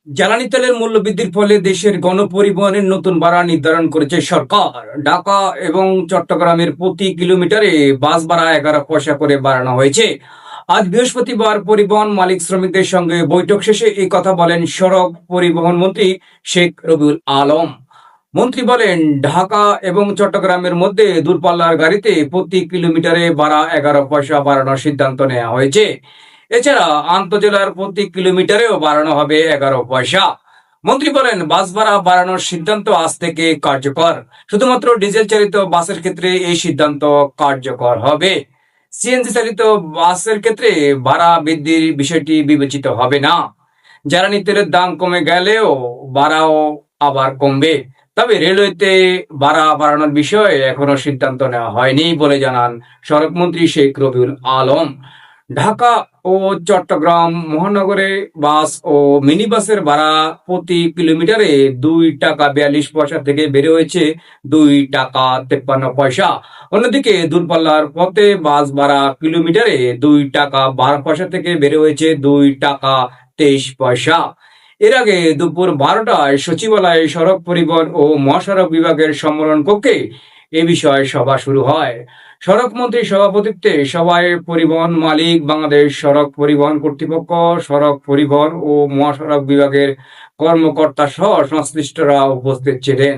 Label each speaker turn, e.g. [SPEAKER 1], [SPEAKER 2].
[SPEAKER 1] জ্বালানি তেলের মূল্য বৃদ্ধির ফলে দেশের গণপরিবহনের নতুন ভাড়া নির্ধারণ করেছে সরকার। ঢাকা এবং চট্টগ্রামের প্রতি কিলোমিটারে বাস ভাড়া 11 পয়সা করে বাড়ানো হয়েছে। আজ বৃহস্পতিবার পরিবহন মালিক শ্রমিকদের সঙ্গে বৈঠক শেষে এই কথা বলেন সড়ক পরিবহন মন্ত্রী শেখ রবিউল আলম। মন্ত্রী বলেন, ঢাকা এবং চট্টগ্রামের মধ্যে দূরপাল্লার গাড়িতে প্রতি কিলোমিটারে ভাড়া 11 পয়সা বাড়ানোর সিদ্ধান্ত নেওয়া হয়েছে। এছাড়া আন্তজেলার প্রতি কিলোমিটারেও বাড়ানো হবে 11 পয়সা। মন্ত্রী বলেন, বাস ভাড়া বাড়ানোর সিদ্ধান্ত আজ থেকে কার্যকর। শুধুমাত্র ডিজেল চালিত বাসের ক্ষেত্রে এই সিদ্ধান্ত কার্যকর হবে। সিএনজি চালিত বাসের ক্ষেত্রে ভাড়া বৃদ্ধির বিষয়টি বিবেচিত হবে না। জ্বালানি তেলের দাম কমে গেলেও ভাড়াও আবার কমবে। তবে রেলওয়েতে ভাড়া বাড়ানোর বিষয়ে এখনো সিদ্ধান্ত নেওয়া হয়নি বলে জানান সড়কমন্ত্রী শেখ রবিউল আলম। ঢাকা ও চট্টগ্রাম মহানগরে বাস ও মিনি বাসের ভাড়া প্রতি কিলোমিটারে 2 টাকা 42 পয়সা থেকে বেড়ে হয়েছে 2 টাকা 53 পয়সা। অন্যদিকে দূরপাল্লার পথে বাস ভাড়া কিলোমিটারে 2 টাকা 12 পয়সা থেকে বেড়ে হয়েছে 2 টাকা 23 পয়সা। এর আগে দুপুর 12টায় সচিবালয়ে সড়ক পরিবহন ও মহাসড়ক বিভাগের সম্মেলন কক্ষে এ বিষয়ে সভা শুরু হয়। সড়ক মন্ত্রীর সভাপতিত্বে সভায় পরিবহন মালিক, বাংলাদেশ সড়ক পরিবহন কর্তৃপক্ষ, সড়ক পরিবহন ও মহাসড়ক বিভাগের কর্মকর্তা সহ সংশ্লিষ্টরা উপস্থিত ছিলেন।